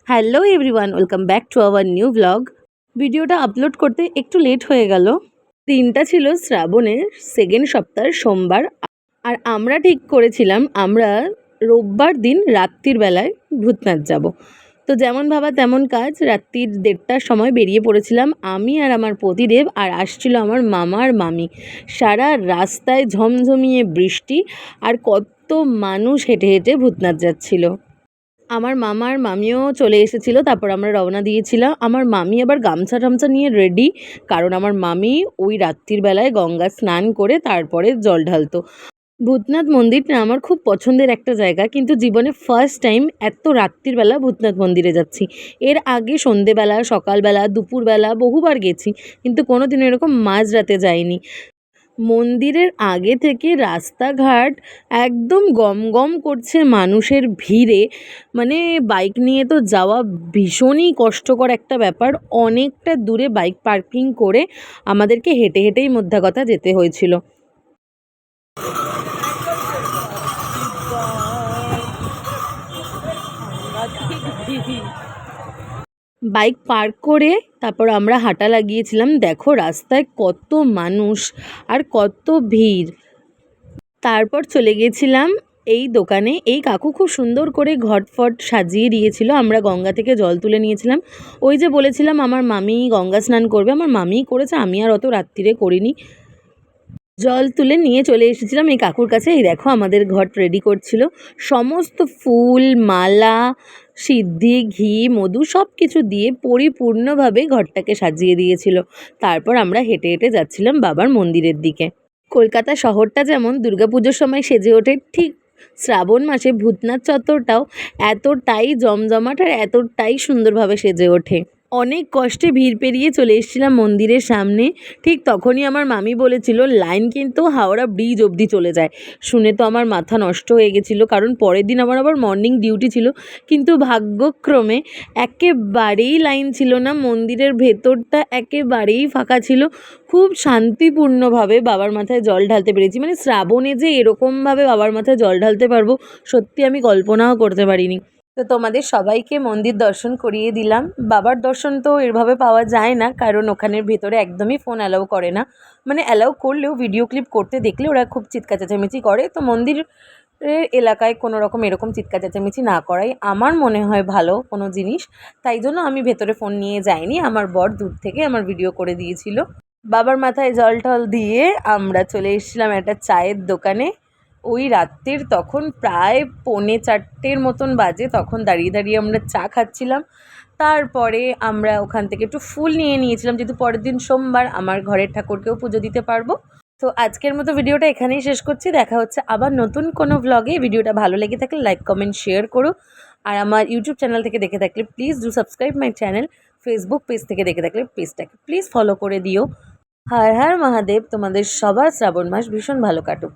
Hello everyone, welcome back to our new blog. ভিডিওটা upload করতে একটু লেট হয়ে গেল। দিনটা ছিল শ্রাবণের সেকেন্ড সপ্তাহের সোমবার। আর আমরা ঠিক করেছিলাম আমরা রোববার দিন রাত্রির বেলায় ভূতনাথ যাব। তো যেমন ভাবা তেমন কাজ, রাত্রির 1:30টার সময় বেরিয়ে পড়েছিলাম আমি আর আমার পতিদেব, আর আসছিল আমার মামা আর মামি। সারা রাস্তায় ঝমঝমিয়ে বৃষ্টি, আর কত মানুষ হেঁটে হেঁটে ভূতনাথ যাচ্ছিল। আমার মামা আর মামিও চলে এসেছিলো, তারপর আমরা রওনা দিয়েছিলাম। আমার মামি আবার গামছা টামছা নিয়ে রেডি, কারণ আমার মামি ওই রাত্রির বেলায় গঙ্গা স্নান করে তারপরে জল ঢালতো। ভূতনাথ মন্দিরটা আমার খুব পছন্দের একটা জায়গা, কিন্তু জীবনে ফার্স্ট টাইম এত রাত্রির বেলা ভূতনাথ মন্দিরে যাচ্ছি। এর আগে সন্ধেবেলা, সকালবেলা, দুপুরবেলা বহুবার গেছি, কিন্তু কোনোদিনও এরকম মাঝরাতে যাইনি। মন্দিরের আগে থেকে রাস্তাঘাট একদম গম গম করছে মানুষের ভিড়ে। মানে বাইক নিয়ে তো যাওয়া ভীষণই কষ্টকর একটা ব্যাপার। অনেকটা দূরে বাইক পার্কিং করে আমাদেরকে হেঁটে হেঁটেই মোদ্দা কথা যেতে হয়েছিল। বাইক পার্ক করে তারপর আমরা হাঁটা লাগিয়েছিলাম। দেখো রাস্তায় কত মানুষ আর কত ভিড়। তারপর চলে গেছিলাম এই দোকানে। এই কাকু খুব সুন্দর করে ঘটফট সাজিয়ে দিয়েছিল। আমরা গঙ্গা থেকে জল তুলে নিয়েছিলাম। ওই যে বলেছিলাম আমার মামি গঙ্গা স্নান করবে, আমার মামিই করেছে, আমি আর অত রাত্রিরে করিনি। জল তুলে নিয়ে চলে এসেছিলাম এই কাকুর কাছে। এই দেখো আমাদের ঘট রেডি করছিল, সমস্ত ফুল, মালা, সিদ্ধি, ঘি, মধু সব কিছু দিয়ে পরিপূর্ণভাবে ঘরটাকে সাজিয়ে দিয়েছিল। তারপর আমরা হেঁটে হেঁটে যাচ্ছিলাম বাবার মন্দিরের দিকে। কলকাতা শহরটা যেমন দুর্গাপুজোর সময় সেজে ওঠে, ঠিক শ্রাবণ মাসে ভূতনাথ চত্বরটাও এতটাই জমজমাট আর এতটাই সুন্দরভাবে সেজে ওঠে। অনেক কষ্টে ভিড় পেরিয়ে চলে এসেছিলাম মন্দিরের সামনে। ঠিক তখনই আমার মামি বলেছিল লাইন কিন্তু হাওড়া ব্রিজ অবধি চলে যায়। শুনে তো আমার মাথা নষ্ট হয়ে গেছিলো, কারণ পরের দিন আমার আবার মর্নিং ডিউটি ছিল। কিন্তু ভাগ্যক্রমে একেবারেই লাইন ছিল না, মন্দিরের ভেতরটা একেবারেই ফাঁকা ছিল। খুব শান্তিপূর্ণভাবে বাবার মাথায় জল ঢালতে পেরেছি। মানে শ্রাবণে যে এরকমভাবে বাবার মাথায় জল ঢালতে পারবো সত্যি আমি কল্পনাও করতে পারিনি। তো তোমাদের সবাইকে মন্দির দর্শন করিয়ে দিলাম। বাবার দর্শন তো এভাবে পাওয়া যায় না, কারণ ওখানের ভেতরে একদমই ফোন অ্যালাউ করে না। মানে অ্যালাউ করলেও ভিডিও ক্লিপ করতে দেখলে ওরা খুব চিৎকার চেঁচামেচি করে। তো মন্দির এলাকায় কোনো রকম এরকম চিৎকার চেঁচামেচি না করাই আমার মনে হয় ভালো কোনো জিনিস। তাই জন্য আমি ভেতরে ফোন নিয়ে যাইনি, আমার বর দূর থেকে আমার ভিডিও করে দিয়েছিল। বাবার মাথায় জল টল দিয়ে আমরা চলে এসেছিলাম একটা চায়ের দোকানে। ওই রাত্রির তখন প্রায় 3:45 মতন বাজে, তখন দাঁড়িয়ে দাঁড়িয়ে আমরা চা খাচ্ছিলাম। তারপরে আমরা ওখান থেকে একটু ফুল নিয়ে নিয়েছিলাম, যেহেতু পরের দিন সোমবার আমার ঘরের ঠাকুরকেও পুজো দিতে পারবো। তো আজকের মতো ভিডিওটা এখানেই শেষ করছি। দেখা হচ্ছে আবার নতুন কোনো ভ্লগে। ভিডিওটা ভালো লেগে থাকলে লাইক কমেন্ট শেয়ার করো। আর আমার ইউটিউব চ্যানেল থেকে দেখে থাকলে please do subscribe my channel. Facebook page থেকে দেখে থাকলে পেজটাকে প্লিজ ফলো করে দিও। হর হর মহাদেব। তোমাদের সবার শ্রাবণ মাস ভীষণ ভালো কাটুক।